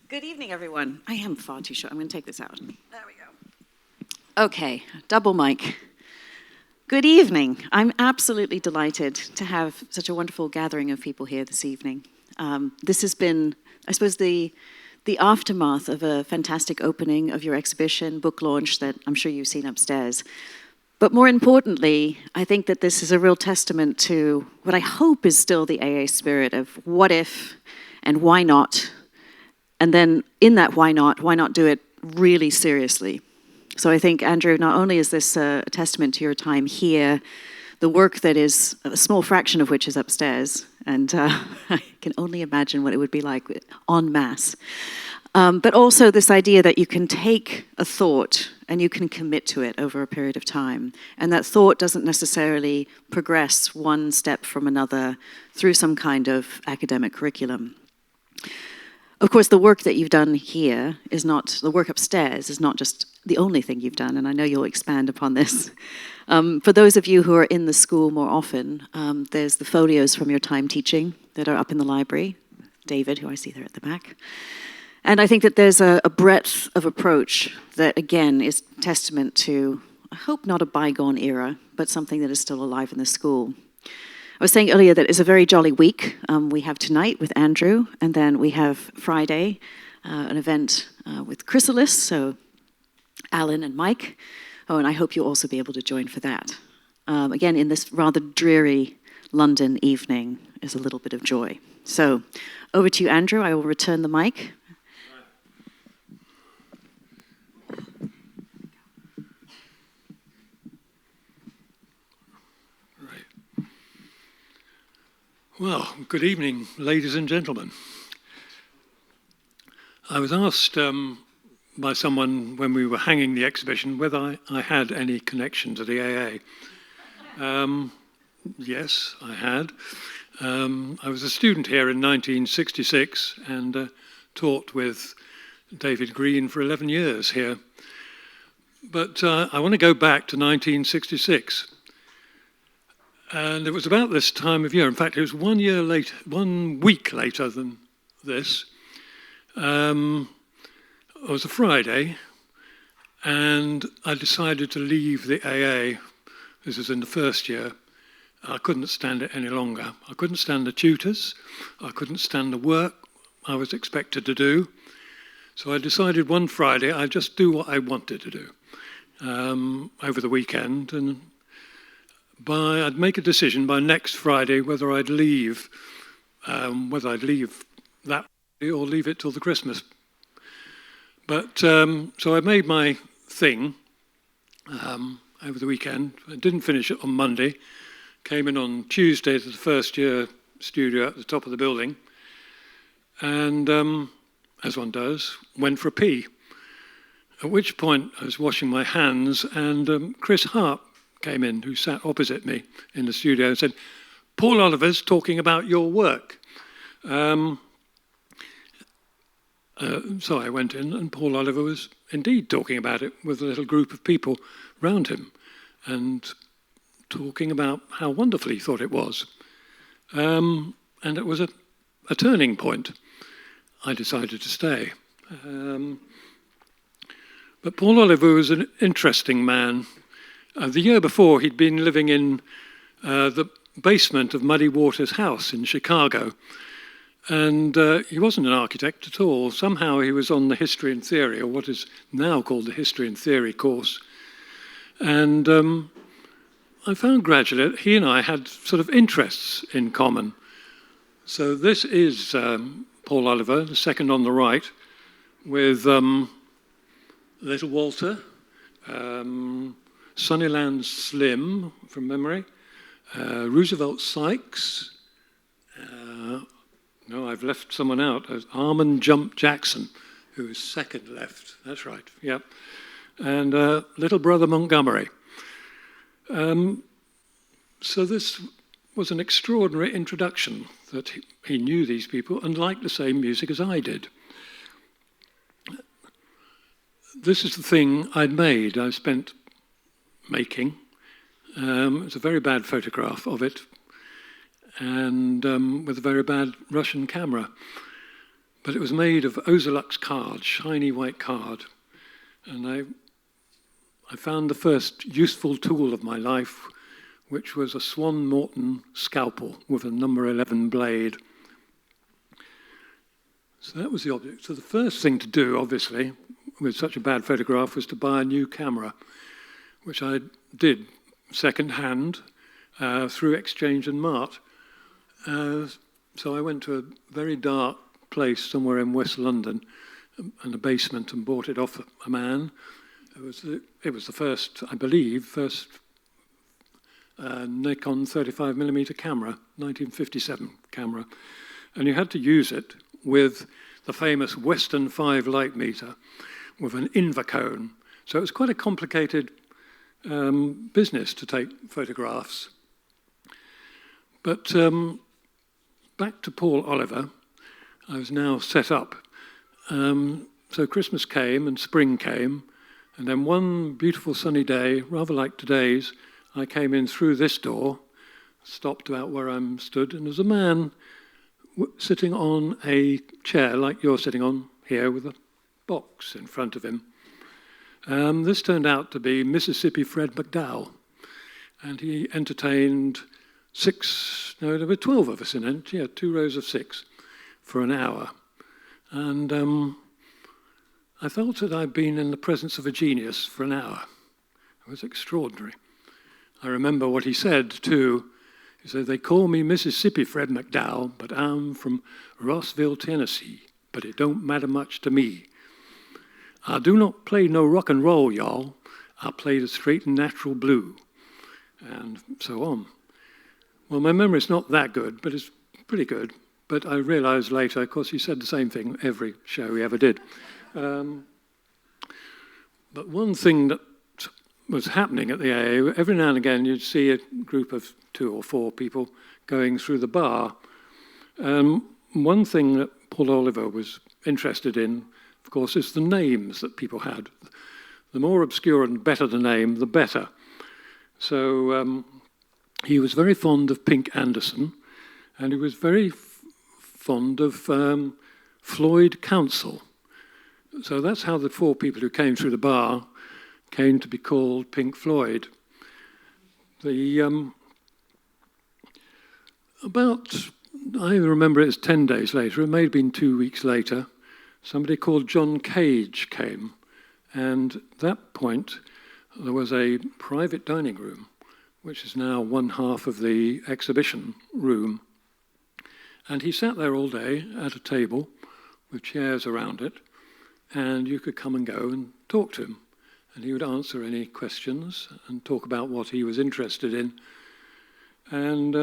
Good evening, everyone. I am far too short. I'm going to take this out. There we go. Okay, double mic. Good evening. I'm absolutely delighted to have such a wonderful gathering of people here this evening. This has been, I suppose, the aftermath of a fantastic opening of your exhibition, book launch that I'm sure you've seen upstairs. But more importantly, I think that this is a real testament to what I hope is still the AA spirit of what if and why not. And then in that why not do it really seriously? So I think, Andrew, not only is this a testament to your time here, the work that is, a small fraction of which is upstairs, and I can only imagine what it would be like en masse. But also this idea that you can take a thought and you can commit to it over a period of time. And that thought doesn't necessarily progress one step from another through some kind of academic curriculum. Of course, the work that you've done here is not, the work upstairs is not just the only thing you've done, and I know you'll expand upon this. For those of you who are in the school more often, there's the folios from your time teaching that are up in the library. David, who I see there at the back. And I think that there's a breadth of approach that, again, is testament to, I hope not a bygone era, but something that is still alive in the school. I was saying earlier that it's a very jolly week. We have tonight with Andrew, and then we have Friday, an event with Chrysalis, so Alan and Mike. Oh, and I hope you'll also be able to join for that. Again, in this rather dreary London evening is a little bit of joy. So over to you, Andrew. I will return the mic. Well, good evening, ladies and gentlemen. I was asked by someone when we were hanging the exhibition whether I had any connection to the AA. Yes, I had. I was a student here in 1966 and taught with David Green for 11 years here. But I want to go back to 1966. And it was about this time of year. In fact, it was 1 week later than this. It was a Friday, and I decided to leave the AA. This was in the first year. I couldn't stand it any longer. I couldn't stand the tutors. I couldn't stand the work I was expected to do. So I decided one Friday I'd just do what I wanted to do over the weekend, and I'd make a decision by next Friday whether I'd leave that Friday or leave it till the Christmas. But so I made my thing over the weekend. I didn't finish it on Monday. Came in on Tuesday to the first year studio at the top of the building, and as one does, went for a pee. At which point I was washing my hands, and Chris Hart came in, who sat opposite me in the studio, and said, "Paul Oliver's talking about your work." So I went in, and Paul Oliver was indeed talking about it with a little group of people round him, and talking about how wonderful he thought it was. And it was a turning point. I decided to stay. But Paul Oliver was an interesting man. The year before, he'd been living in the basement of Muddy Waters' house in Chicago. And he wasn't an architect at all. Somehow he was on the History and Theory, or what is now called the History and Theory course. And I found gradually that he and I had sort of interests in common. So this is Paul Oliver, the second on the right, with Little Walter, Sunnyland Slim, from memory, Roosevelt Sykes, no, I've left someone out, Armand Jump Jackson, who is second left, that's right, yep, and Little Brother Montgomery. So this was an extraordinary introduction, that he knew these people and liked the same music as I did. This is the thing I'd made, I spent making. It's a very bad photograph of it, and with a very bad Russian camera. But it was made of Ozolux card, shiny white card. And I found the first useful tool of my life, which was a Swan Morton scalpel with a number 11 blade. So that was the object. So the first thing to do, obviously, with such a bad photograph, was to buy a new camera, which I did second-hand through Exchange and Mart. So I went to a very dark place somewhere in West London, in a basement, and bought it off a man. It was the first, I believe, Nikon 35mm camera, 1957 camera. And you had to use it with the famous Western 5 light meter with an Invacone. So it was quite a complicated business to take photographs. But back to Paul Oliver, I was now set up. So Christmas came and spring came, and then one beautiful sunny day, rather like today's, I came in through this door, stopped about where I'm stood, and there's a man sitting on a chair like you're sitting on here with a box in front of him. This turned out to be Mississippi Fred McDowell, and he entertained there were 12 of us in it, 2 rows of 6 for an hour. And I felt that I'd been in the presence of a genius for an hour. It was extraordinary. I remember what he said too. He said, "They call me Mississippi Fred McDowell, but I'm from Rossville, Tennessee, but it don't matter much to me. I do not play no rock and roll, y'all. I play the straight and natural blue," and so on. Well, my memory's not that good, but it's pretty good. But I realised later, of course, he said the same thing every show he ever did. But one thing that was happening at the AA, every now and again you'd see a group of 2 or 4 people going through the bar. One thing that Paul Oliver was interested in, of course, is the names that people had. The more obscure and better the name, the better. So he was very fond of Pink Anderson, and he was very fond of Floyd Council. So that's how the 4 people who came through the bar came to be called Pink Floyd. I remember it as 10 days later, it may have been 2 weeks later, somebody called John Cage came, and at that point there was a private dining room, which is now one half of the exhibition room. And he sat there all day at a table with chairs around it, and you could come and go and talk to him. And he would answer any questions and talk about what he was interested in. And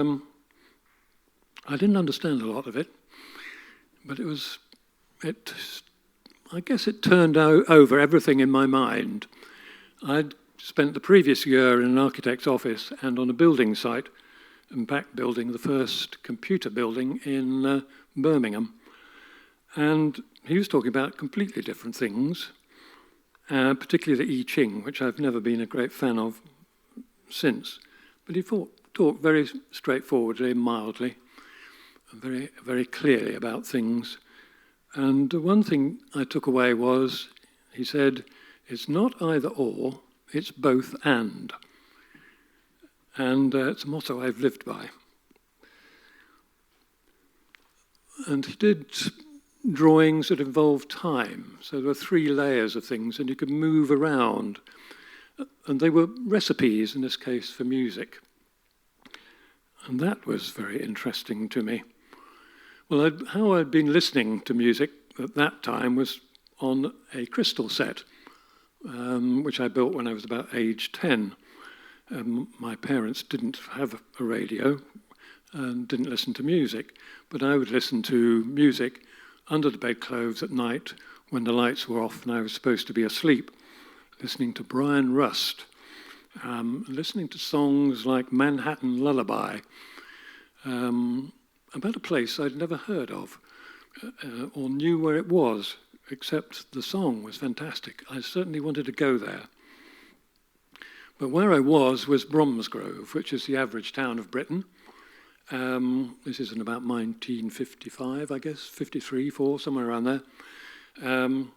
I didn't understand a lot of it, but I guess it turned over everything in my mind. I'd spent the previous year in an architect's office and on a building site, Impact Building, the first computer building in Birmingham. And he was talking about completely different things, particularly the I Ching, which I've never been a great fan of since. But he talked very straightforwardly, mildly, and very, very clearly about things. And one thing I took away was, he said, it's not either or, it's both and. And it's a motto I've lived by. And he did drawings that involved time. So there were 3 layers of things, and you could move around. And they were recipes, in this case, for music. And that was very interesting to me. Well, how I'd been listening to music at that time was on a crystal set, which I built when I was about age 10. My parents didn't have a radio and didn't listen to music, but I would listen to music under the bedclothes at night when the lights were off and I was supposed to be asleep, listening to Brian Rust, listening to songs like Manhattan Lullaby, about a place I'd never heard of or knew where it was, except the song was fantastic. I certainly wanted to go there. But where I was Bromsgrove, which is the average town of Britain, This is in about 1955, I guess, 53, 4, somewhere around there. And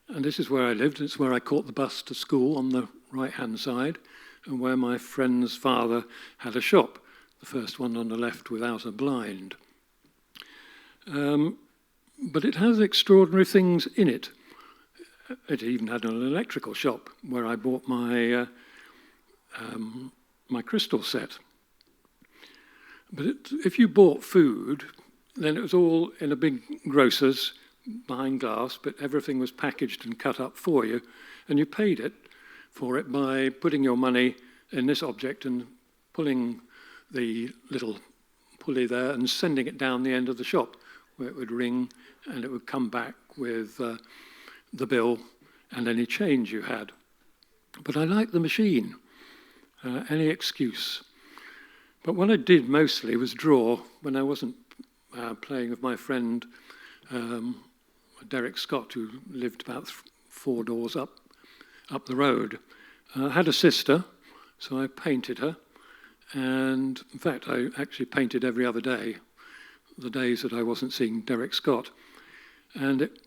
this is where I lived. It's where I caught the bus to school on the right-hand side, and where my friend's father had a shop, the first one on the left without a blind. But it has extraordinary things in it. It even had an electrical shop where I bought my my crystal set. But if you bought food, then it was all in a big grocer's behind glass, but everything was packaged and cut up for you, and you paid it for it by putting your money in this object and pulling the little pulley there and sending it down the end of the shop, where it would ring and it would come back with the bill and any change you had. But I liked the machine, any excuse. But what I did mostly was draw when I wasn't playing with my friend Derek Scott, who lived about 4 doors up the road. I had a sister, so I painted her. And in fact, I actually painted every other day, the days that I wasn't seeing Derek Scott. And it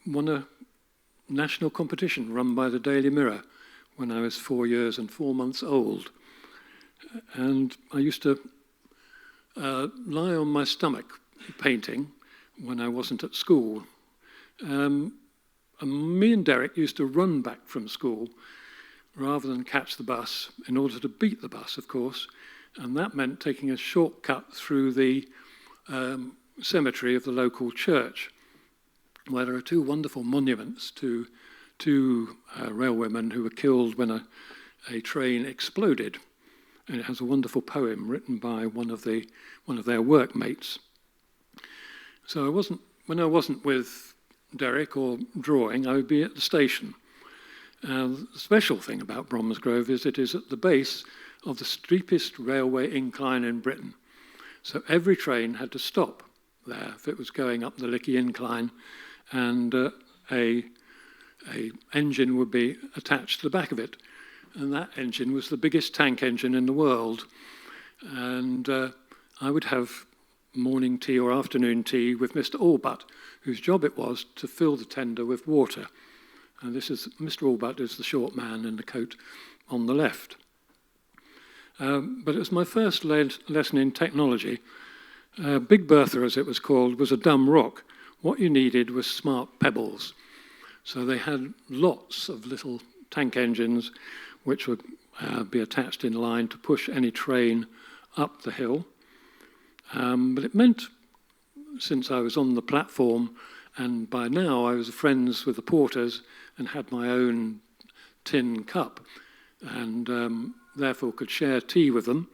won a national competition run by the Daily Mirror when I was 4 years and 4 months old. And I used to lie on my stomach painting when I wasn't at school. And me and Derek used to run back from school rather than catch the bus, in order to beat the bus, of course. And that meant taking a shortcut through the cemetery of the local church, where there are 2 wonderful monuments to 2 railwaymen who were killed when a train exploded. And it has a wonderful poem written by one of their workmates. So when I wasn't with Derek or drawing, I would be at the station. The special thing about Bromsgrove is it is at the base of the steepest railway incline in Britain. So every train had to stop there if it was going up the Lickey incline, and a engine would be attached to the back of it. And that engine was the biggest tank engine in the world. And I would have morning tea or afternoon tea with Mr. Allbutt, whose job it was to fill the tender with water. And this is Mr. Allbutt is the short man in the coat on the left. But it was my first lesson in technology. Big Bertha, as it was called, was a dumb rock. What you needed was smart pebbles. So they had lots of little tank engines which would be attached in line to push any train up the hill. But it meant, since I was on the platform, and by now I was friends with the porters and had my own tin cup, and therefore could share tea with them.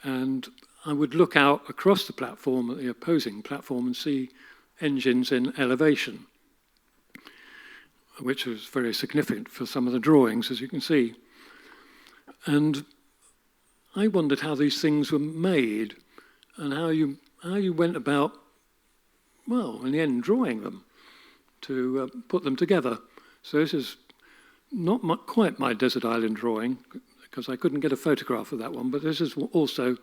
And I would look out across the platform at the opposing platform and see engines in elevation, which was very significant for some of the drawings, as you can see. And I wondered how these things were made and how you went about, well, in the end, drawing them to put them together. So this is not quite my desert island drawing, because I couldn't get a photograph of that one, but this is also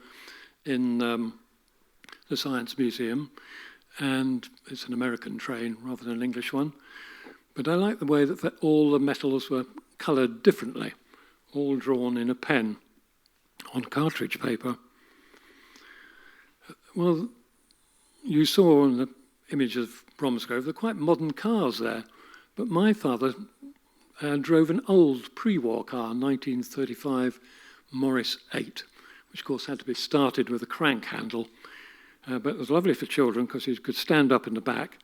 in the Science Museum, and it's an American train rather than an English one. But I like the way that all the metals were coloured differently, all drawn in a pen on cartridge paper. Well, you saw in the image of Bromsgrove, there are quite modern cars there, but my father drove an old pre-war car, 1935 Morris 8, which of course had to be started with a crank handle, but it was lovely for children because you could stand up in the back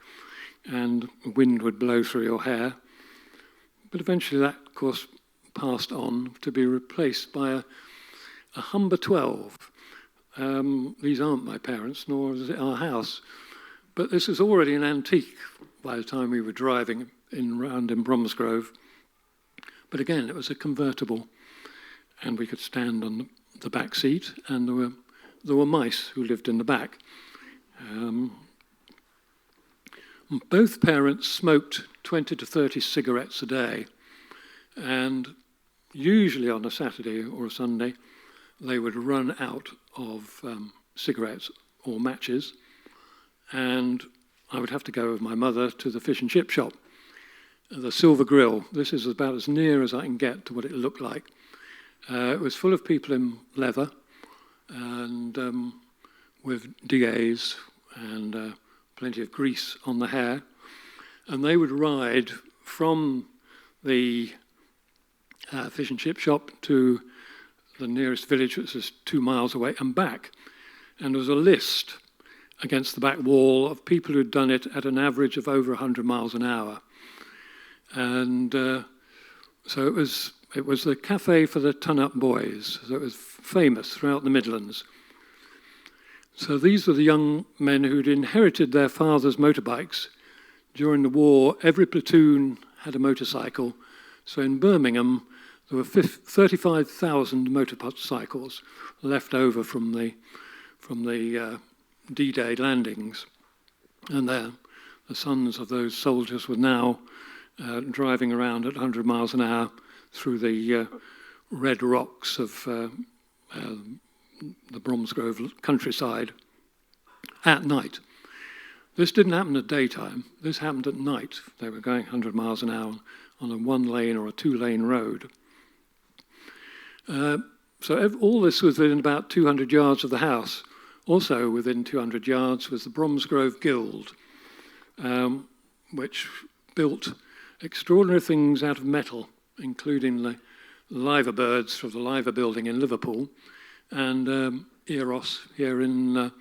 and wind would blow through your hair. But eventually that, of course, passed on to be replaced by a Humber 12. These aren't my parents, nor is it our house. But this was already an antique by the time we were driving around in Bromsgrove. But again, it was a convertible, and we could stand on the back seat, and there were mice who lived in the back. Both parents smoked 20 to 30 cigarettes a day, and usually on a Saturday or a Sunday, they would run out of cigarettes or matches, and I would have to go with my mother to the fish and chip shop. The Silver Grill, this is about as near as I can get to what it looked like. It was full of people in leather and with DAs and plenty of grease on the hair. And they would ride from the fish and chip shop to the nearest village, which was 2 miles away, and back. And there was a list against the back wall of people who'd done it at an average of over 100 miles an hour. And so it was the cafe for the ton-up boys. So it was famous throughout the Midlands. So these were the young men who'd inherited their father's motorbikes. During the war, every platoon had a motorcycle. So in Birmingham, there were 35,000 motorcycles left over from the D-Day landings. And the sons of those soldiers were now driving around at 100 miles an hour through the red rocks of the Bromsgrove countryside at night. This didn't happen at daytime. This happened at night. They were going 100 miles an hour on a 1-lane or a 2-lane road. So all this was within about 200 yards of the house. Also within 200 yards was the Bromsgrove Guild, which built extraordinary things out of metal, including the liver birds from the Liver Building in Liverpool and Eros here in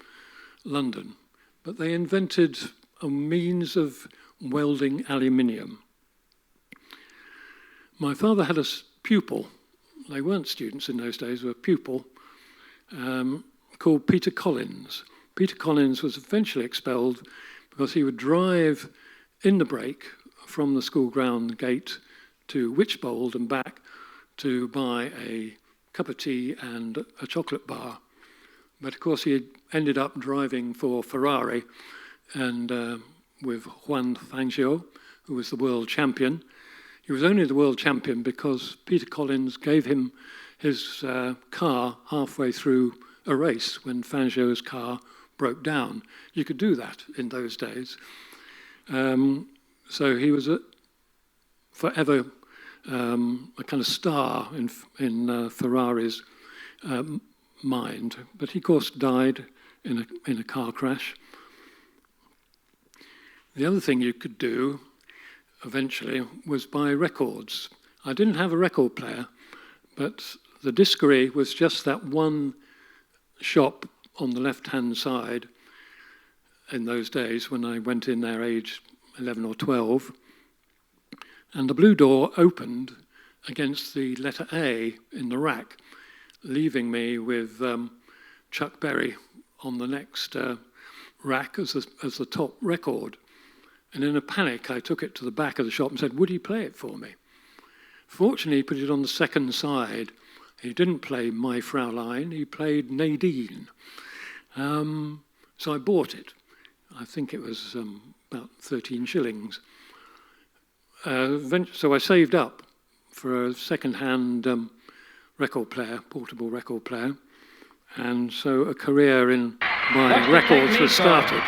London. But they invented a means of welding aluminium. My father had a pupil. They weren't students in those days, they were a pupil, called Peter Collins. Peter Collins was eventually expelled because he would drive in the break from the school ground gate to Wychbold and back to buy a cup of tea and a chocolate bar. But of course he had ended up driving for Ferrari and with Juan Fangio, who was the world champion. He was only the world champion because Peter Collins gave him his car halfway through a race when Fangio's car broke down. You could do that in those days. So he was forever a kind of star in Ferrari's mind. But he, of course, died in a car crash. The other thing you could do eventually was buy records. I didn't have a record player, but the discery was just that one shop on the left-hand side in those days when I went in there aged 11 or 12. And the blue door opened against the letter A in the rack, leaving me with Chuck Berry on the next rack as the top record. And in a panic, I took it to the back of the shop and said, would he play it for me? Fortunately, he put it on the second side. He didn't play My Fraulein, he played Nadine. So I bought it. I think it was about 13 shillings. So I saved up for a second-hand record player, portable record player. And so a career in buying records was started.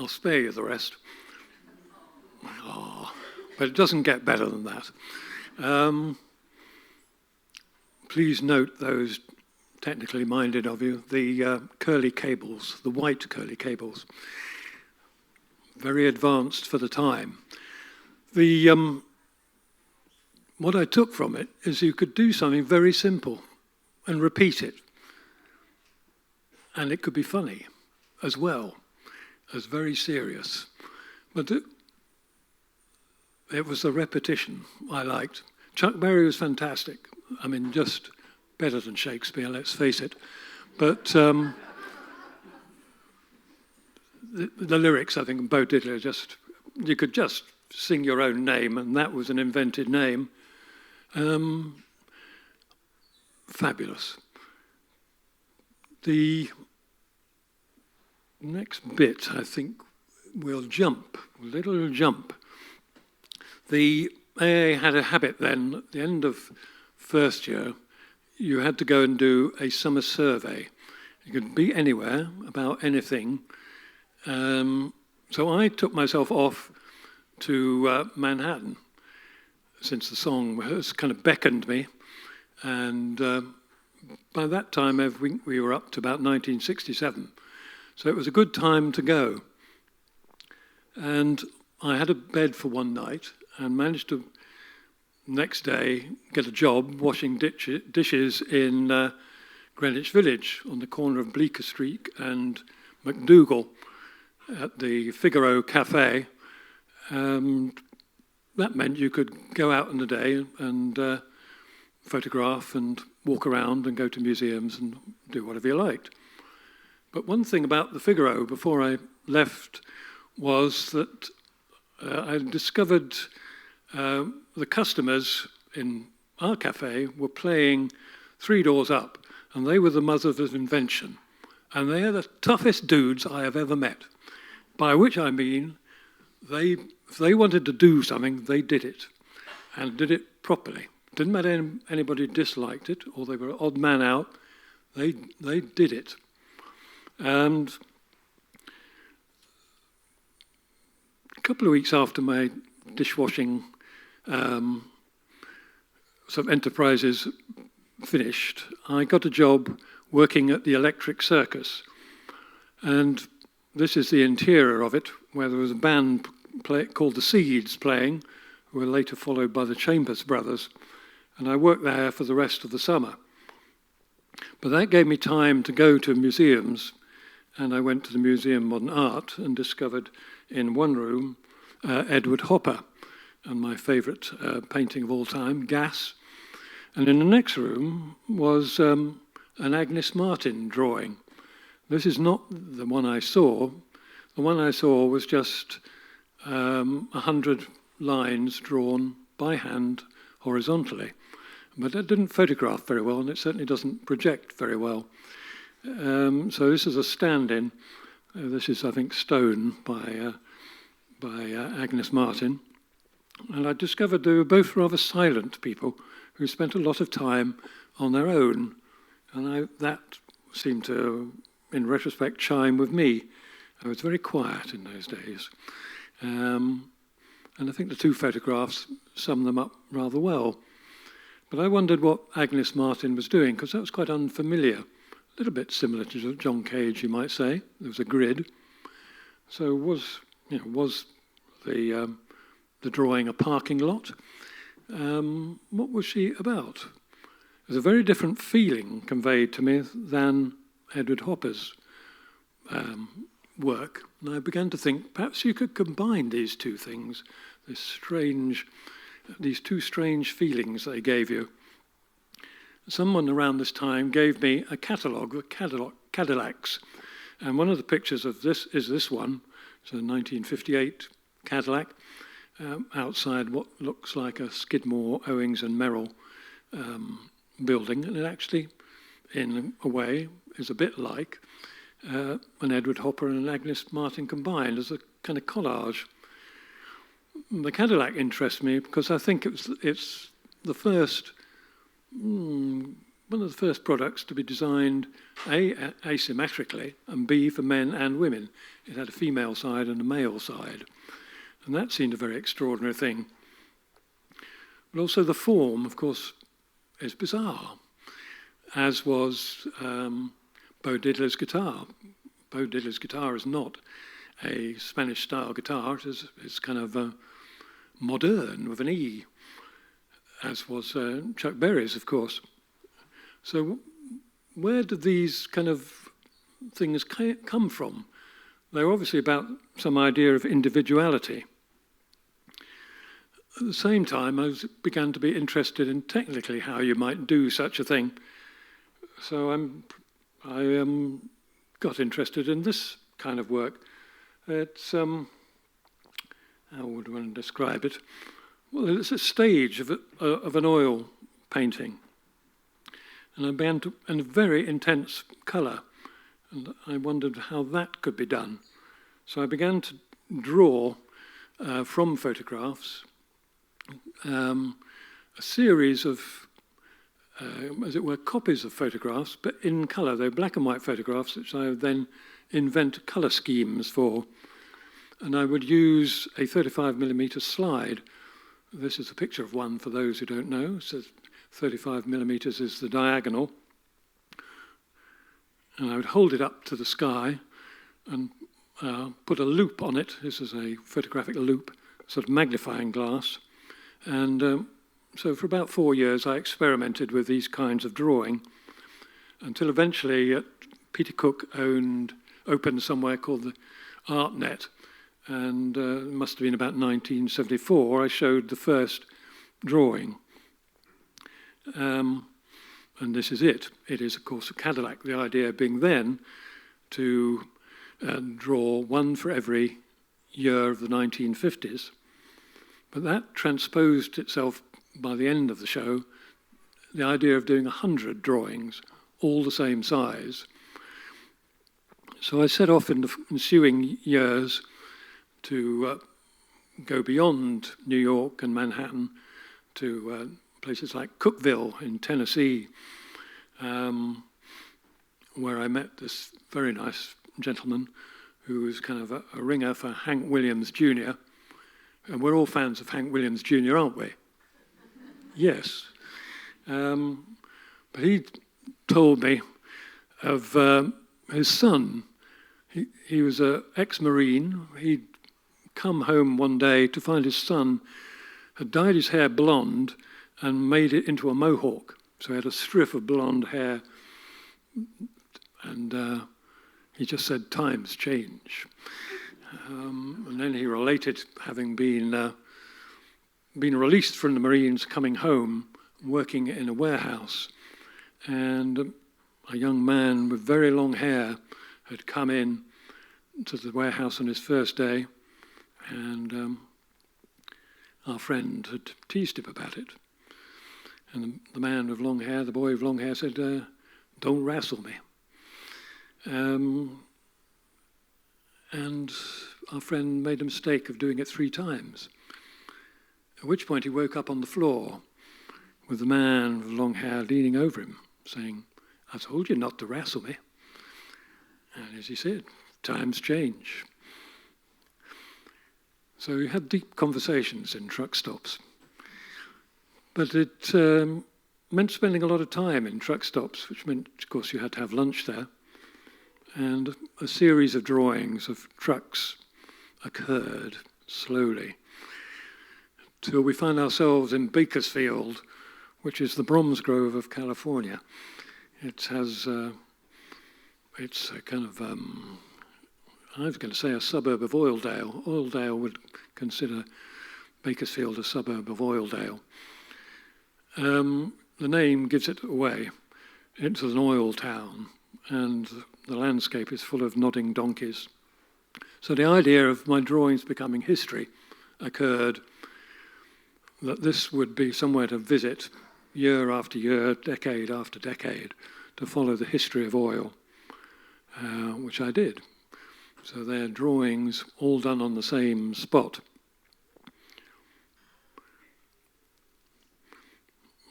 spare you the rest. Oh, but it doesn't get better than that. Please note, those technically minded of you, the curly cables, the white curly cables. Very advanced for the time. What I took from it is you could do something very simple and repeat it. And it could be funny as well as very serious. But it was the repetition I liked. Chuck Berry was fantastic. I mean, just better than Shakespeare, let's face it. But the lyrics, I think, Bo Diddley, you could just sing your own name, and that was an invented name. Fabulous. The next bit, I think, we'll jump, a little jump. The AA had a habit then, at the end of first year, you had to go and do a summer survey. You could be anywhere, about anything. So I took myself off to Manhattan, since the song has kind of beckoned me. And by that time, we were up to about 1967. So it was a good time to go. And I had a bed for one night and managed to, next day, get a job washing dishes in Greenwich Village on the corner of Bleecker Street and McDougall at the Figaro Cafe. That meant you could go out in the day and photograph and walk around and go to museums and do whatever you liked. But one thing about the Figaro before I left was that I discovered the customers in our cafe were playing Three Doors Up, and they were the mothers of invention. And they are the toughest dudes I have ever met. By which I mean, if they wanted to do something, they did it, and did it properly. Didn't matter anybody disliked it, or they were an odd man out, they did it. And a couple of weeks after my dishwashing sort of enterprises finished, I got a job working at the Electric Circus. And this is the interior of it, where there was a band called the Seeds playing, who were later followed by the Chambers Brothers. And I worked there for the rest of the summer. But that gave me time to go to museums, and I went to the Museum of Modern Art and discovered in one room Edward Hopper, and my favourite painting of all time, Gas. And in the next room was an Agnes Martin drawing. This is not the one I saw. The one I saw was just 100 lines drawn by hand horizontally. But that didn't photograph very well, and it certainly doesn't project very well. So this is a stand-in. This is, I think, Stone by Agnes Martin. And I discovered they were both rather silent people who spent a lot of time on their own. And that seemed to, in retrospect, chime with me. I was very quiet in those days. And I think the two photographs sum them up rather well. But I wondered what Agnes Martin was doing, because that was quite unfamiliar. A little bit similar to John Cage, you might say. There was a grid. So was the drawing a parking lot? What was she about? There's a very different feeling conveyed to me than Edward Hopper's work. And I began to think, perhaps you could combine these two things, these two strange feelings they gave you. Someone around this time gave me a catalogue of Cadillacs. And one of the pictures of this is this one. It's a 1958 Cadillac outside what looks like a Skidmore, Owings and Merrill building. And it actually, in a way, is a bit like an Edward Hopper and an Agnes Martin combined as a kind of collage. The Cadillac interests me because I think it's the first one of the first products to be designed A, asymmetrically, and B, for men and women. It had a female side and a male side. And that seemed a very extraordinary thing. But also the form, of course, is bizarre, as was Bo Diddler's guitar. Bo Diddler's guitar is not a Spanish-style guitar. It's kind of modern with an E, as was Chuck Berry's, of course. So where did these kind of things come from? They're obviously about some idea of individuality. At the same time, I began to be interested in technically how you might do such a thing. So I got interested in this kind of work. It's, how would one describe it? Well, it's a stage of an oil painting. And I began to, in a very intense colour, and I wondered how that could be done. So I began to draw from photographs a series of, as it were, copies of photographs, but in colour. They're black and white photographs, which I would then invent colour schemes for. And I would use a 35mm slide. This is a picture of one for those who don't know. So 35mm is the diagonal. And I would hold it up to the sky and put a loop on it. This is a photographic loop, sort of magnifying glass. And so for about 4 years, I experimented with these kinds of drawing until eventually Peter Cook opened somewhere called the ArtNet. And it must have been about 1974, I showed the first drawing. And this is it. It is, of course, a Cadillac, the idea being then to draw one for every year of the 1950s. But that transposed itself by the end of the show, the idea of doing 100 drawings, all the same size. So I set off in the ensuing years to go beyond New York and Manhattan to places like Cookeville in Tennessee, where I met this very nice gentleman who was kind of a ringer for Hank Williams Jr. And we're all fans of Hank Williams Jr., aren't we? Yes. But he told me of his son. He was an ex-Marine. He'd come home one day to find his son had dyed his hair blonde and made it into a mohawk. So he had a strip of blonde hair. And he just said, times change. And then he related having been released from the Marines, coming home, working in a warehouse. And a young man with very long hair had come in to the warehouse on his first day, and our friend had teased him about it. And the man with long hair, the boy with long hair, said, don't wrestle me. And our friend made a mistake of doing it 3 times, at which point he woke up on the floor with the man with long hair leaning over him, saying, I told you not to wrestle me. And as he said, times change. So we had deep conversations in truck stops. But it meant spending a lot of time in truck stops, which meant, of course, you had to have lunch there. And a series of drawings of trucks occurred slowly till we found ourselves in Bakersfield, which is the Bromsgrove of California. It has, it's a kind of, I was going to say a suburb of Oildale. Oildale would consider Bakersfield a suburb of Oildale. The name gives it away. It's an oil town, and the landscape is full of nodding donkeys. So the idea of my drawings becoming history occurred, that this would be somewhere to visit year after year, decade after decade, to follow the history of oil, which I did. So they're drawings all done on the same spot.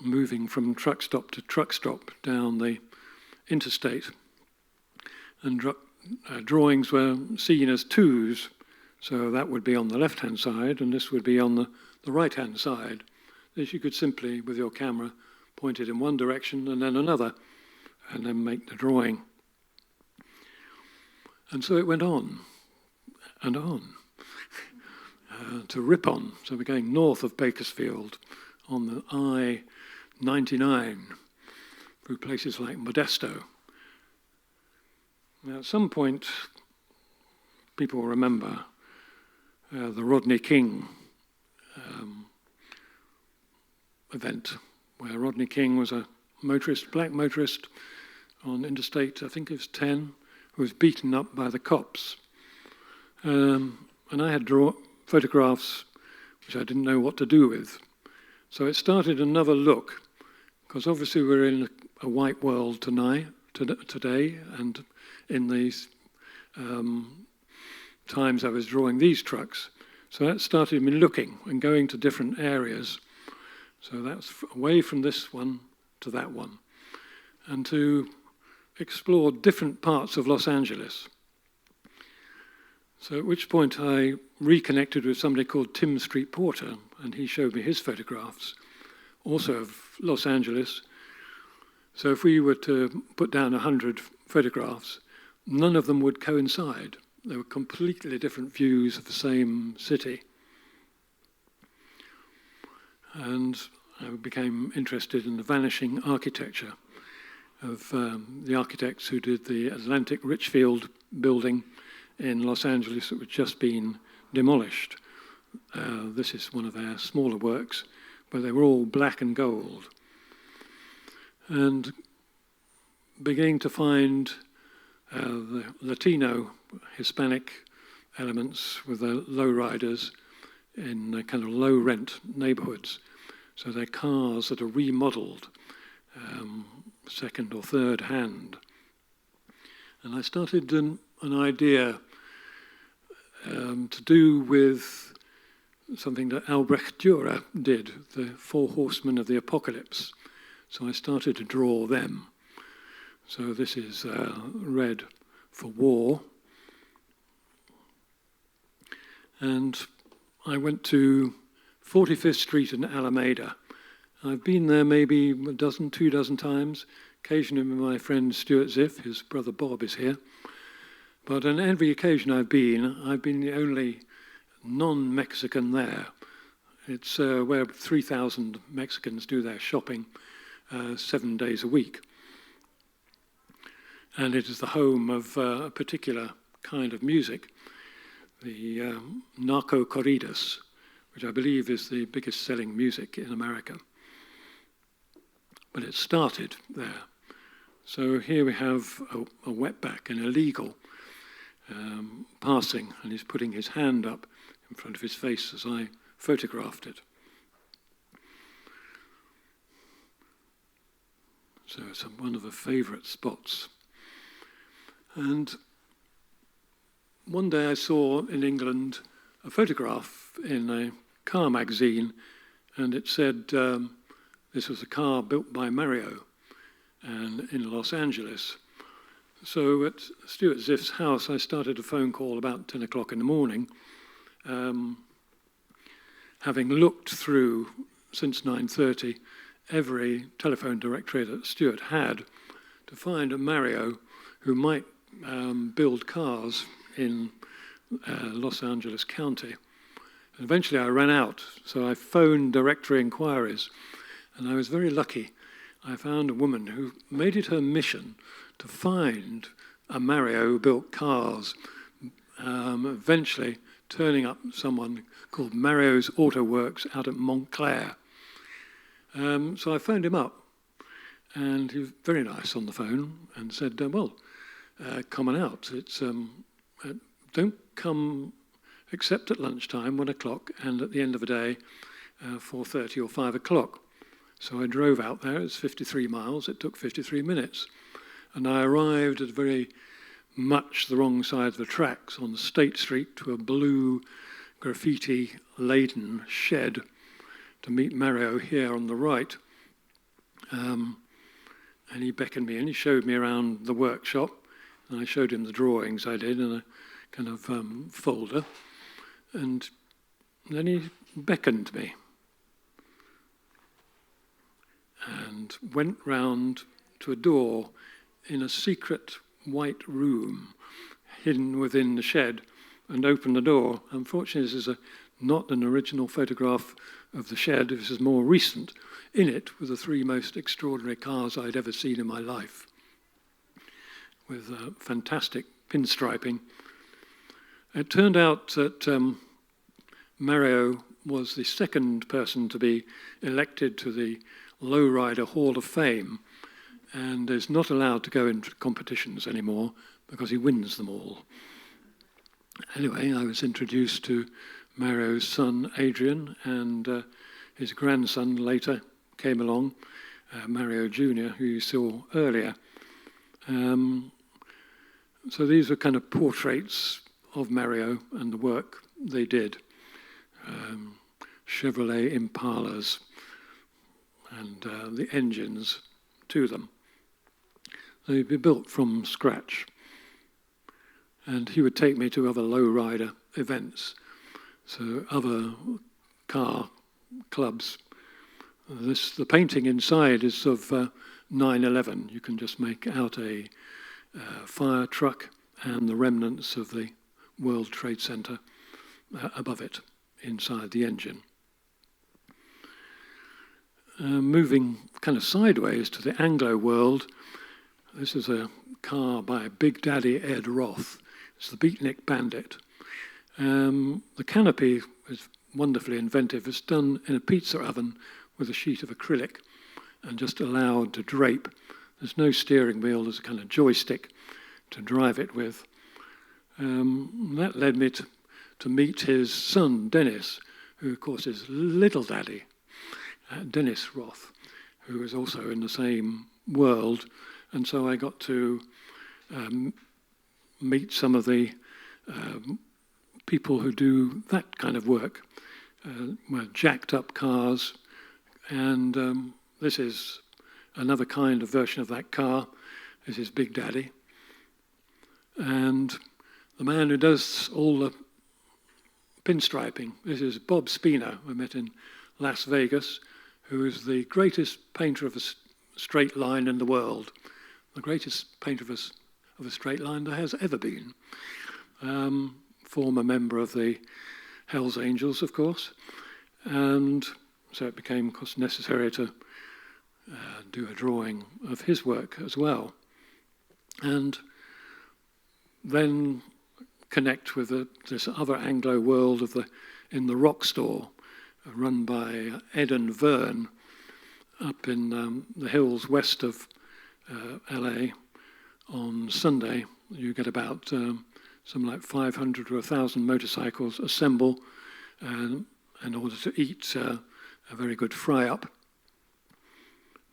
moving from truck stop to truck stop down the interstate. And drawings were seen as twos, so that would be on the left-hand side, and this would be on the right-hand side. This you could simply, with your camera, point it in one direction and then another, and then make the drawing. And so it went on and on to Ripon. So we're going north of Bakersfield on the I-99 through places like Modesto. Now, at some point, people will remember the Rodney King event, where Rodney King was a motorist, black motorist on Interstate, I think it was 10, who was beaten up by the cops. And I had photographs which I didn't know what to do with. So it started another look, because obviously we're in a white world today, and in these times I was drawing these trucks. So that started me looking and going to different areas. So that's away from this one to that one, and to explore different parts of Los Angeles. So at which point I reconnected with somebody called Tim Street Porter, and he showed me his photographs, also of Los Angeles. So if we were to put down 100 photographs, none of them would coincide. They were completely different views of the same city. And I became interested in the vanishing architecture of the architects who did the Atlantic Richfield building in Los Angeles that had just been demolished. This is one of their smaller works, but they were all black and gold. And beginning to find the Latino, Hispanic elements with the lowriders in kind of low-rent neighborhoods. So they're cars that are remodeled, second or third hand. And I started an idea to do with something that Albrecht Dürer did, the Four Horsemen of the Apocalypse. So I started to draw them. So this is red for war. And I went to 45th Street in Alameda. I've been there maybe a dozen, 2 dozen times. Occasionally my friend Stuart Ziff, his brother Bob, is here. But on every occasion I've been the only non-Mexican there. It's where 3,000 Mexicans do their shopping 7 days a week. And it is the home of a particular kind of music, the narco corridos, which I believe is the biggest selling music in America. But it started there. So here we have a wetback, an illegal, passing, and he's putting his hand up in front of his face as I photographed it. So it's one of the favourite spots. And one day I saw in England a photograph in a car magazine, and it said this was a car built by Mario and in Los Angeles. So at Stuart Ziff's house, I started a phone call about 10 o'clock in the morning, having looked through, since 9:30, every telephone directory that Stuart had to find a Mario who might build cars in Los Angeles County. And eventually I ran out, so I phoned directory inquiries, and I was very lucky. I found a woman who made it her mission to find a Mario who built cars, eventually turning up someone called Mario's Auto Works out at Montclair. So I phoned him up, and he was very nice on the phone and said, come on out. It's don't come except at lunchtime, 1 o'clock, and at the end of the day, 4:30 or 5 o'clock. So I drove out there. It's 53 miles. It took 53 minutes. And I arrived at very much the wrong side of the tracks on State Street to a blue graffiti-laden shed to meet Mario here on the right. And he beckoned me in, he showed me around the workshop, and I showed him the drawings I did in a kind of folder. And then he beckoned me and went round to a door in a secret white room hidden within the shed and opened the door. Unfortunately, this is not an original photograph of the shed. This is more recent. In it were the three most extraordinary cars I'd ever seen in my life, with fantastic pinstriping. It turned out that Mario was the second person to be elected to the Lowrider Hall of Fame, and is not allowed to go into competitions anymore because he wins them all. Anyway, I was introduced to Mario's son, Adrian, and his grandson later came along, Mario Jr., who you saw earlier. So these were kind of portraits of Mario and the work they did. Chevrolet Impalas and the engines to them. They'd be built from scratch. And he would take me to other lowrider events, so other car clubs. The painting inside is of 9/11. You can just make out a fire truck and the remnants of the World Trade Center above it, inside the engine. Moving kind of sideways to the Anglo world, this is a car by Big Daddy Ed Roth. It's the Beatnik Bandit. The canopy is wonderfully inventive. It's done in a pizza oven with a sheet of acrylic and just allowed to drape. There's no steering wheel, there's a kind of joystick to drive it with. That led me to meet his son, Dennis, who of course is Little Daddy, Dennis Roth, who is also in the same world. And so I got to meet some of the people who do that kind of work, jacked up cars. And this is another kind of version of that car. This is Big Daddy. And the man who does all the pinstriping, this is Bob Spina, we met in Las Vegas, who is the greatest painter of a straight line in the world, the greatest painter of a straight line there has ever been. Former member of the Hells Angels, of course, and so it became, of course, necessary to do a drawing of his work as well, and then connect with this other Anglo world in the rock store, run by Ed and Vern, up in the hills west of LA. On Sunday, you get about something like 500 or 1,000 motorcycles assemble in order to eat a very good fry-up.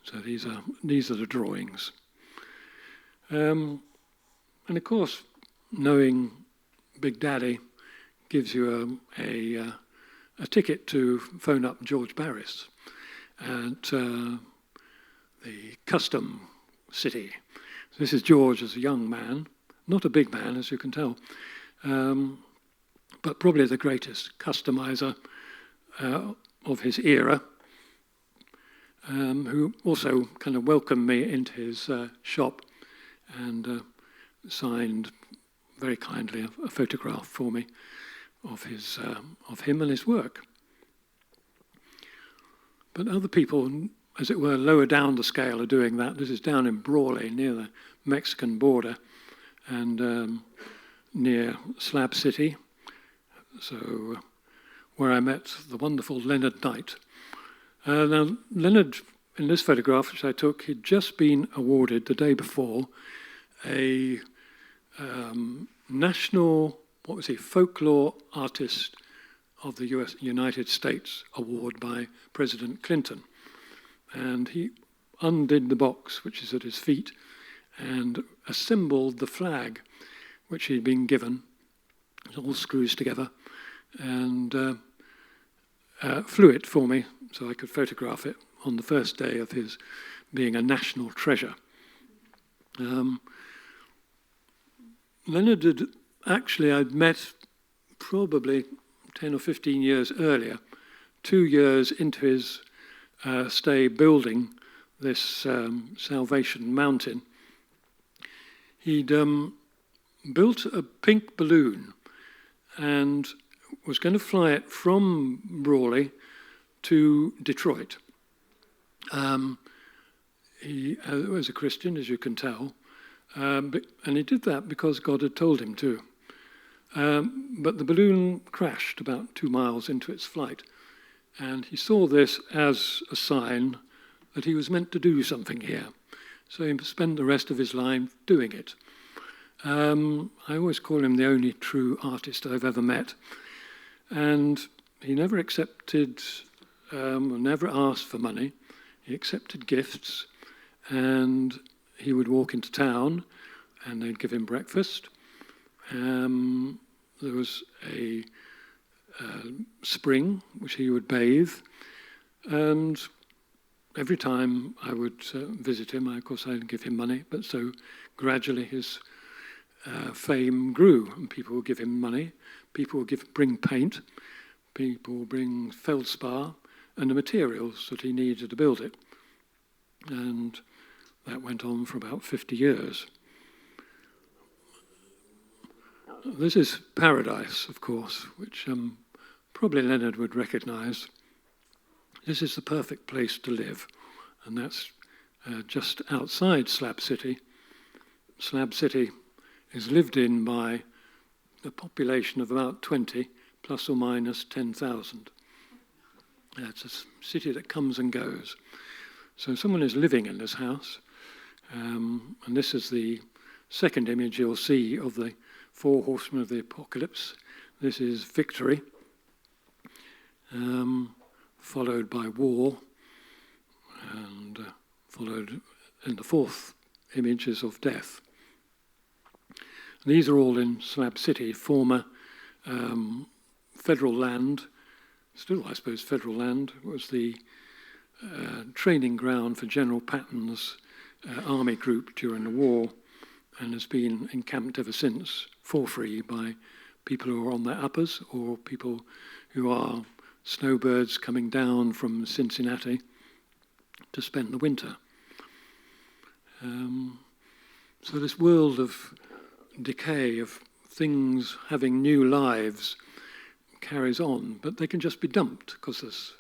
So these are the drawings. And of course, knowing Big Daddy gives you a ticket to phone up George Barris at the Custom City. So this is George as a young man, not a big man, as you can tell, but probably the greatest customizer of his era, who also kind of welcomed me into his shop and signed very kindly a photograph for me of him and his work. But other people, as it were, lower down the scale are doing that. This is down in Brawley, near the Mexican border, and near Slab City, so where I met the wonderful Leonard Knight. Now, Leonard, in this photograph which I took, he'd just been awarded the day before a national, folklore artist of the United States award by President Clinton. And he undid the box, which is at his feet, and assembled the flag which he'd been given. It all screws together, and flew it for me so I could photograph it on the first day of his being a national treasure. Leonard I'd met probably 10 or 15 years earlier, 2 years into his stay building this Salvation Mountain. He'd built a pink balloon and was going to fly it from Brawley to Detroit. He was a Christian, as you can tell, and he did that because God had told him to. But the balloon crashed about 2 miles into its flight, and he saw this as a sign that he was meant to do something here. So he spent the rest of his life doing it. I always call him the only true artist I've ever met. And he never accepted, never asked for money. He accepted gifts, and he would walk into town and they'd give him breakfast. There was a spring which he would bathe, and every time I would visit him, of course I'd give him money, but so gradually his fame grew, and people would give him money, people would bring paint, people would bring feldspar and the materials that he needed to build it. And that went on for about 50 years. This is paradise, of course, which probably Leonard would recognise. This is the perfect place to live, and that's just outside Slab City. Slab City is lived in by a population of about 20, plus or minus 10,000. It's a city that comes and goes. So someone is living in this house, and this is the second image you'll see of the 4 horsemen of the apocalypse. This is victory, followed by war, and followed in the 4th image is of death. These are all in Slab City, former federal land, still I suppose federal land. It was the training ground for General Patton's army group during the war, and has been encamped ever since for free by people who are on their uppers or people who are snowbirds coming down from Cincinnati to spend the winter. So this world of decay, of things having new lives, carries on, but they can just be dumped because there's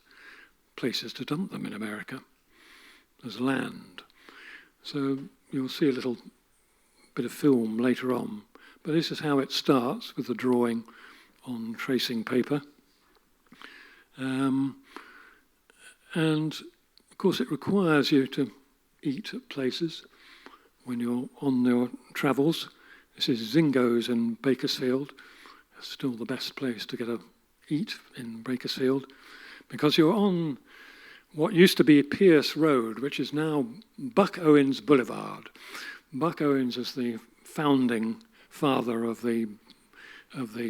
places to dump them in America. There's land. So you'll see a little bit of film later on, but this is how it starts with the drawing on tracing paper. And of course it requires you to eat at places when you're on your travels. This is Zingo's in Bakersfield. It's still the best place to get a eat in Bakersfield, because you're on what used to be Pierce Road, which is now Buck Owens Boulevard. Buck Owens is the founding father of the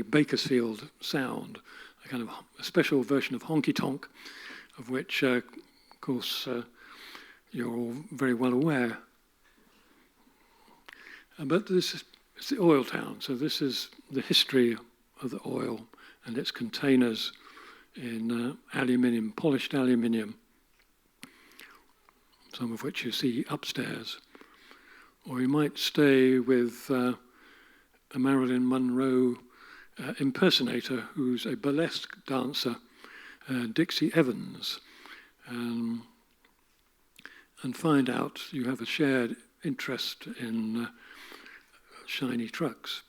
Bakersfield sound, a kind of a special version of honky tonk, of which, of course, you're all very well aware. But this is it's the oil town, so this is the history of the oil and its containers in aluminium, polished aluminium, some of which you see upstairs. Or you might stay with a Marilyn Monroe impersonator who's a burlesque dancer, Dixie Evans, and find out you have a shared interest in shiny trucks.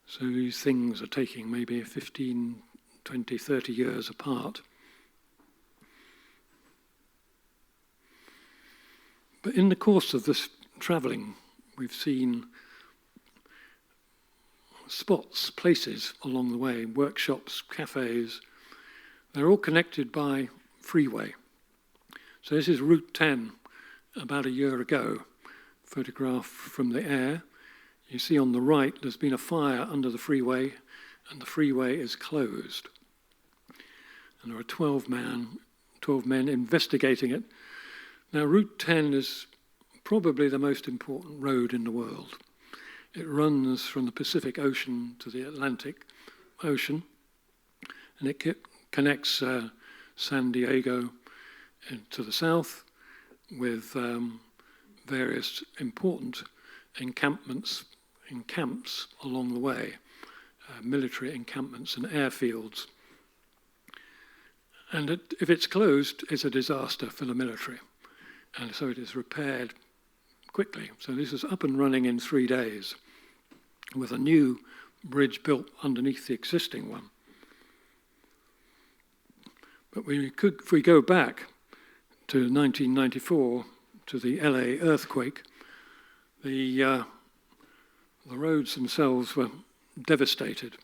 So these things are taking maybe 15, 20, 30 years apart. But in the course of this travelling, we've seen spots, places along the way, workshops, cafes. They're all connected by freeway. So this is Route 10, about a year ago, photographed from the air. You see on the right, there's been a fire under the freeway, and the freeway is closed. and there are 12 men investigating it. Now, Route 10 is probably the most important road in the world. It runs from the Pacific Ocean to the Atlantic Ocean, and it connects San Diego to the south with various important encampments and camps along the way, military encampments and airfields. And if it's closed, it's a disaster for the military. And so it is repaired quickly. So this is up and running in 3 days with a new bridge built underneath the existing one. But if we go back to 1994, to the LA earthquake, the roads themselves were devastated.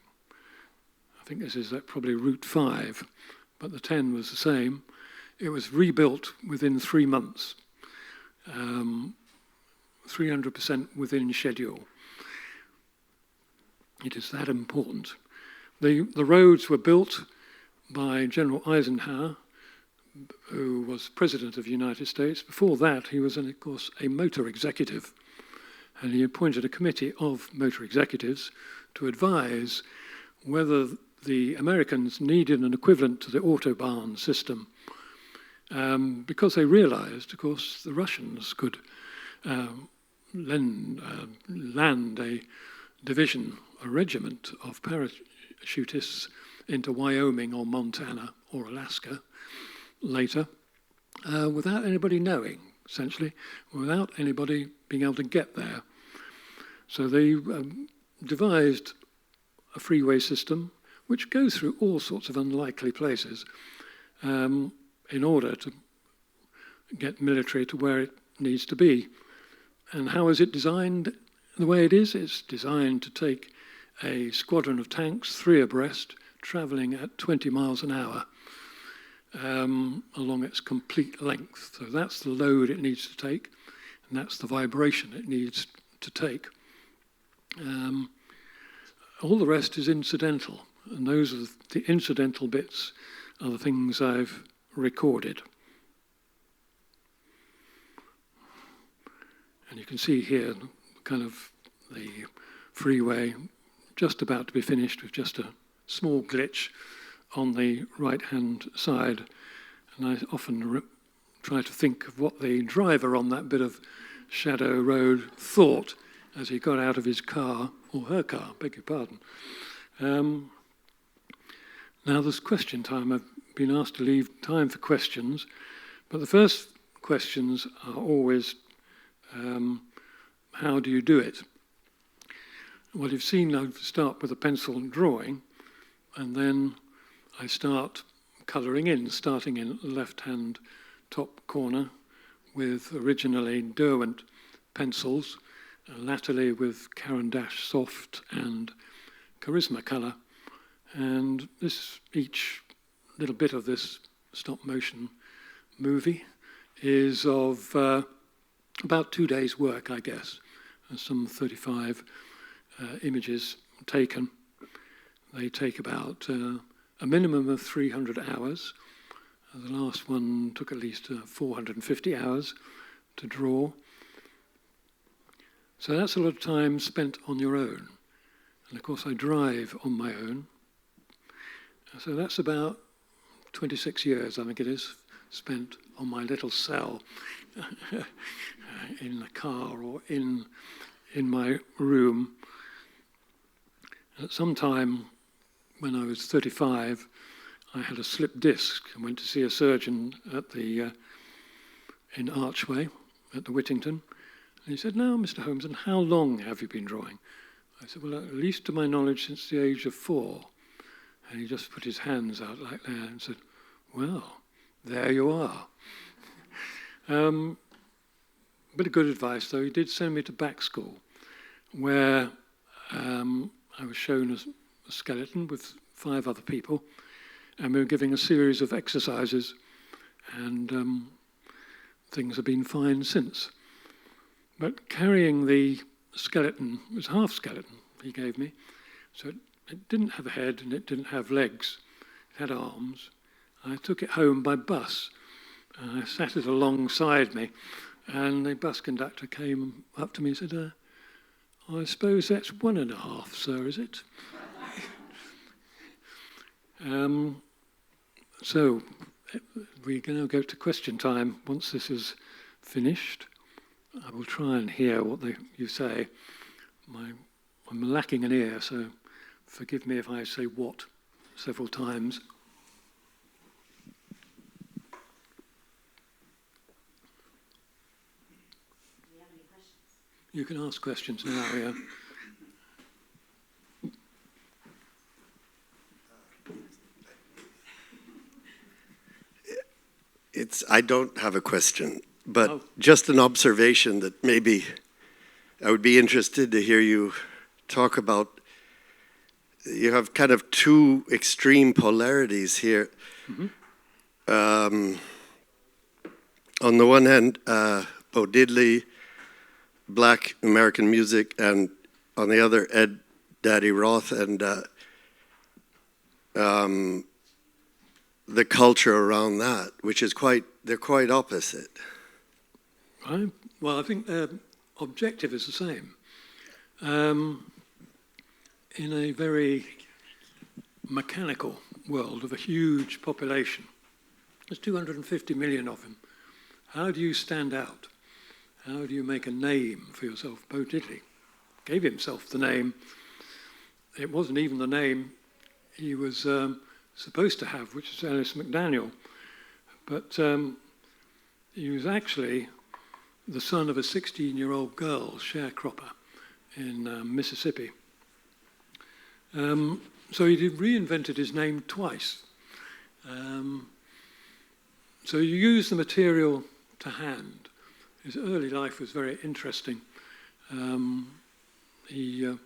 I think this is probably Route 5, but the 10 was the same. It was rebuilt within 3 months, 300% within schedule. It is that important. The roads were built by General Eisenhower, who was President of the United States. Before that, he was, of course, a motor executive, and he appointed a committee of motor executives to advise whether the Americans needed an equivalent to the Autobahn system, because they realized, of course, the Russians could land a division, a regiment of parachutists into Wyoming or Montana or Alaska later, without anybody knowing, essentially, without anybody being able to get there. So they devised a freeway system which goes through all sorts of unlikely places in order to get military to where it needs to be. And how is it designed the way it is? It's designed to take a squadron of tanks, 3 abreast, travelling at 20 miles an hour along its complete length. So that's the load it needs to take, and that's the vibration it needs to take. All the rest is incidental, and those are the incidental bits are the things I've recorded. And you can see here kind of the freeway just about to be finished with just a small glitch on the right-hand side. And I often try to think of what the driver on that bit of shadow road thought as he got out of his car, or her car, beg your pardon. Now there's question time. I've been asked to leave time for questions, but the first questions are always, how do you do it? Well, you've seen I start with a pencil drawing, and then I start colouring in, starting in the left-hand top corner with originally Derwent pencils, latterly with Caran d'Ache Soft and Charisma colour. And each little bit of this stop-motion movie is of about 2 days' work, I guess. There's some 35 images taken. They take about a minimum of 300 hours. The last one took at least 450 hours to draw. So that's a lot of time spent on your own. And of course I drive on my own. So that's about 26 years, I think it is, spent on my little cell in the car or in my room. At some time when I was 35, I had a slipped disc and went to see a surgeon at in Archway at the Whittington. And he said, "Now, Mr. Holmes, and how long have you been drawing?" I said, "Well, at least to my knowledge since the age of 4. And he just put his hands out like that and said, "Well, there you are." Bit of good advice, though. He did send me to back school, where I was shown a skeleton with 5 other people, and we were giving a series of exercises, and things have been fine since. But carrying the skeleton, it was half skeleton he gave me, so it didn't have a head and it didn't have legs. It had arms, I took it home by bus. I sat it alongside me, and the bus conductor came up to me and said, I suppose that's 1.5, sir, is it? So we can now go to question time. Once this is finished, I will try and hear what you say. I'm lacking an ear, so forgive me if I say what several times. Do you have any questions? You can ask questions now, yeah. I don't have a question, but just an observation that maybe I would be interested to hear you talk about. You have kind of two extreme polarities here. On the one hand, Bo Diddley, black American music, and on the other, Ed Daddy Roth, and the culture around that, which is they're quite opposite. Right. Well, I think their objective is the same. In a very mechanical world of a huge population, there's 250 million of them. How do you stand out? How do you make a name for yourself? Bo Diddley gave himself the name. It wasn't even the name he was supposed to have, which is Ellis McDaniel. But he was actually the son of a 16-year-old girl sharecropper in Mississippi. So he reinvented his name twice. So you use the material to hand. His early life was very interesting. He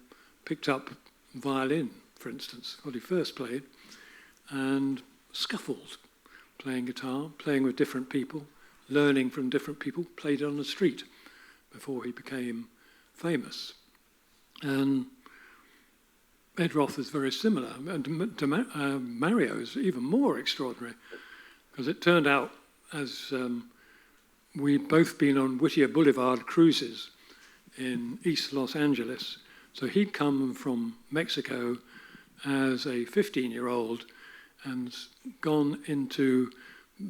picked up violin, for instance, what he first played, and scuffled, playing guitar, playing with different people, learning from different people, played on the street before he became famous. And Ed Roth is very similar. And Mario is even more extraordinary, because it turned out, as we'd both been on Whittier Boulevard cruises in East Los Angeles, so he'd come from Mexico as a 15-year-old and gone into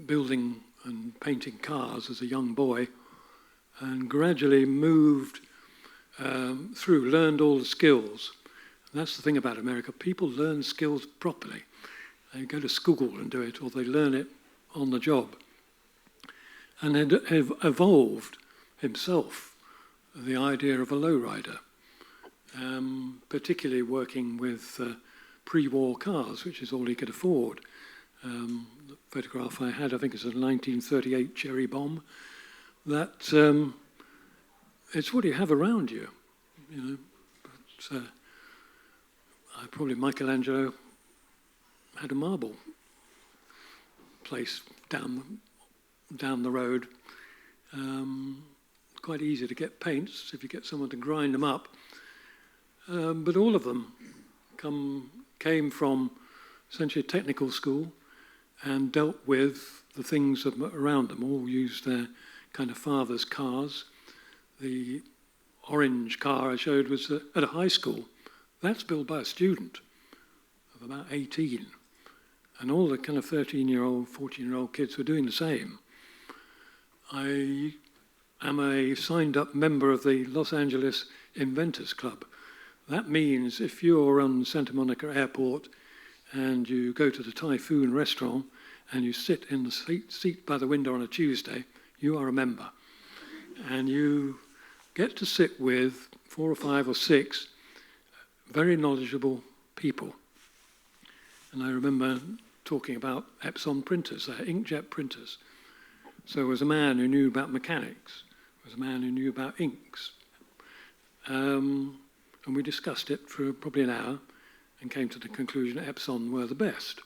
building and painting cars as a young boy, and gradually moved through, learned all the skills. And that's the thing about America. People learn skills properly. They go to school and do it, or they learn it on the job. And had evolved himself the idea of a lowrider, particularly working with pre-war cars, which is all he could afford. The photograph I had, I think, is a 1938 Cherry Bomb. That it's what you have around you, you know. But, probably Michelangelo had a marble place down the road. Quite easy to get paints if you get someone to grind them up. But all of them came from essentially a technical school and dealt with the things around them. All used their kind of father's cars. The orange car I showed was at a high school. That's built by a student of about 18. And all the kind of 13-year-old, 14-year-old kids were doing the same. I am a signed-up member of the Los Angeles Inventors Club. That means if you're on Santa Monica Airport and you go to the Typhoon restaurant and you sit in the seat by the window on a Tuesday, you are a member. And you get to sit with 4 or 5 or 6 very knowledgeable people. And I remember talking about Epson printers, inkjet printers. So there was a man who knew about mechanics, there was a man who knew about inks. And we discussed it for probably an hour and came to the conclusion that Epson were the best.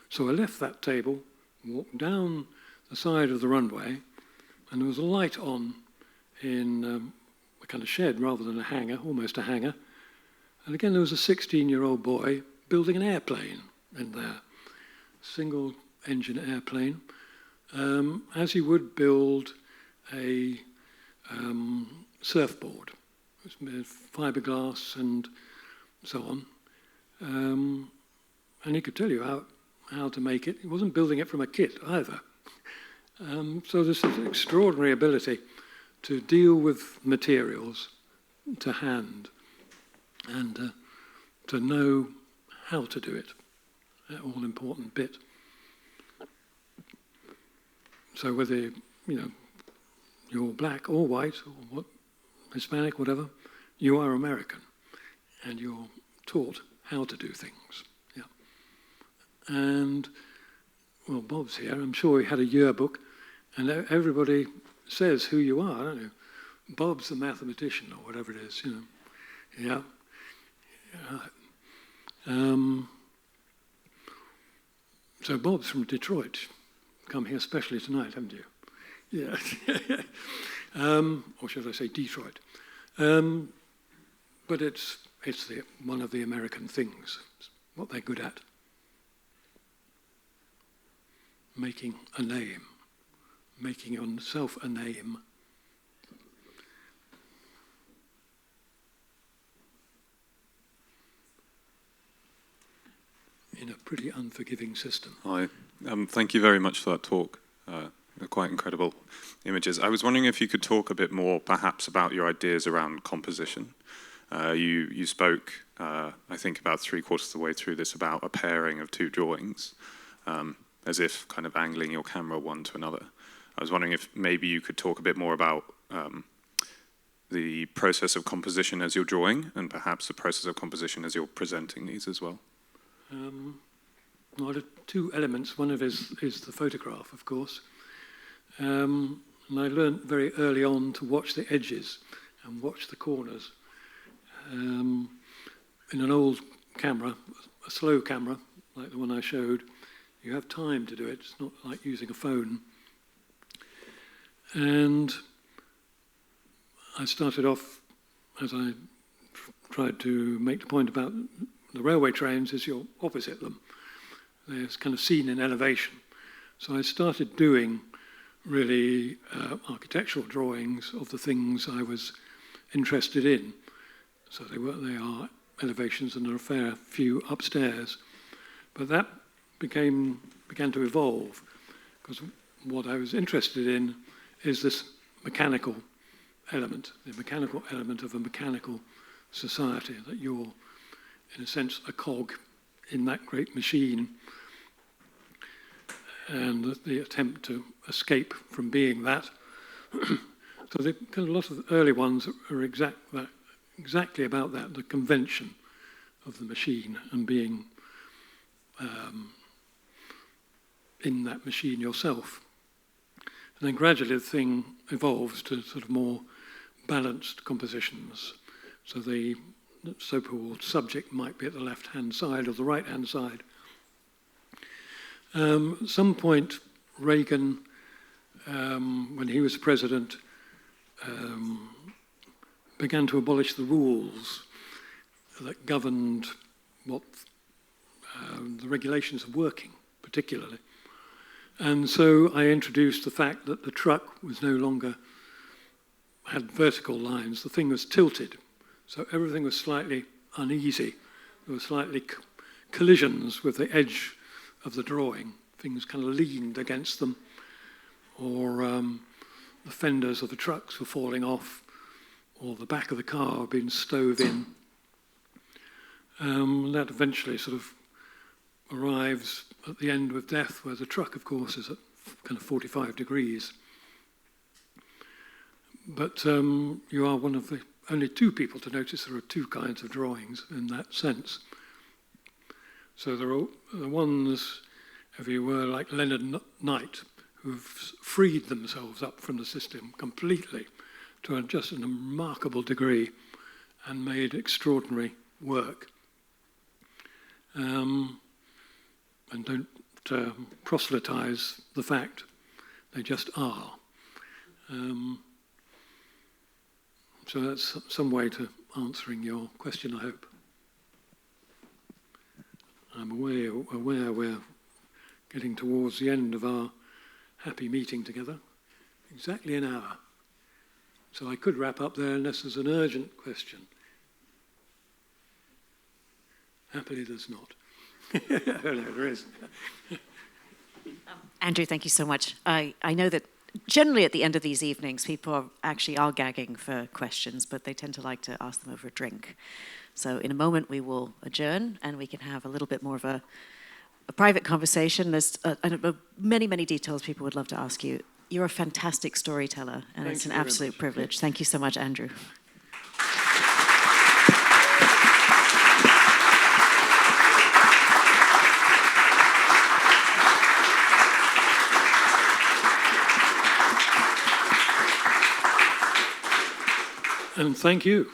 So I left that table, walked down the side of the runway, and there was a light on in a kind of shed rather than a hangar, almost a hangar. And again, there was a 16-year-old boy building an airplane in there. Single engine airplane, as you would build a surfboard. It's made of fiberglass and so on. And he could tell you how to make it. He wasn't building it from a kit either. So there's this extraordinary ability to deal with materials to hand and to know how to do it, that all-important bit. So whether you're black or white or Hispanic, whatever, you are American, and you're taught how to do things. Yeah. And well, Bob's here. I'm sure he had a yearbook, and everybody says who you are, don't you? Bob's the mathematician, or whatever it is. Yeah. So Bob's from Detroit. Come here specially tonight, haven't you? Yeah. Or should I say Detroit? But it's one of the American things. It's what they're good at. Making a name. Making yourself a name. In a pretty unforgiving system. Hi. Thank you very much for that talk. They're quite incredible images. I was wondering if you could talk a bit more, perhaps, about your ideas around composition. You spoke, I think, about 3/4 of the way through this about a pairing of two drawings, as if kind of angling your camera one to another. I was wondering if maybe you could talk a bit more about the process of composition as you're drawing, and perhaps the process of composition as you're presenting these as well. Well, there are two elements. One of it is the photograph, of course. And I learned very early on to watch the edges and watch the corners. In an old camera, a slow camera, like the one I showed, you have time to do it. It's not like using a phone. And I started off, as I tried to make the point about the railway trains, is you're opposite them. They're kind of seen in elevation. So I started doing really architectural drawings of the things I was interested in. So they are elevations, and there are a fair few upstairs. But that began to evolve, because what I was interested in is this mechanical element, the mechanical element of a mechanical society, that you're, in a sense, a cog in that great machine, and the attempt to escape from being that. So the kind of a lot of the early ones are exactly about that, the convention of the machine and being in that machine yourself. And then gradually the thing evolves to sort of more balanced compositions. So the so-called subject might be at the left-hand side or the right-hand side. At some point, Reagan, when he was president, began to abolish the rules that governed what the regulations of working, particularly. And so I introduced the fact that the truck was no longer had vertical lines. The thing was tilted, so everything was slightly uneasy. There were slightly collisions with the edge of the drawing. Things kind of leaned against them, or the fenders of the trucks were falling off, or the back of the car being stove in. That eventually sort of arrives at the end with death, where the truck, of course, is at kind of 45 degrees. But you are one of the only two people to notice there are two kinds of drawings in that sense. So there are the ones, if you were, like Leonard Knight, who've freed themselves up from the system completely to just a remarkable degree and made extraordinary work. And don't proselytize the fact, they just are. So that's some way to answering your question, I hope. I'm aware we're getting towards the end of our happy meeting together. Exactly an hour. So I could wrap up there unless there's an urgent question. Happily there's not. No, there is. Andrew, thank you so much. I know that generally at the end of these evenings, people are gagging for questions, but they tend to like to ask them over a drink. So in a moment, we will adjourn, and we can have a little bit more of a private conversation. There's many, many details people would love to ask you. You're a fantastic storyteller, and it's an absolute privilege. Thank you so much, Andrew. And thank you.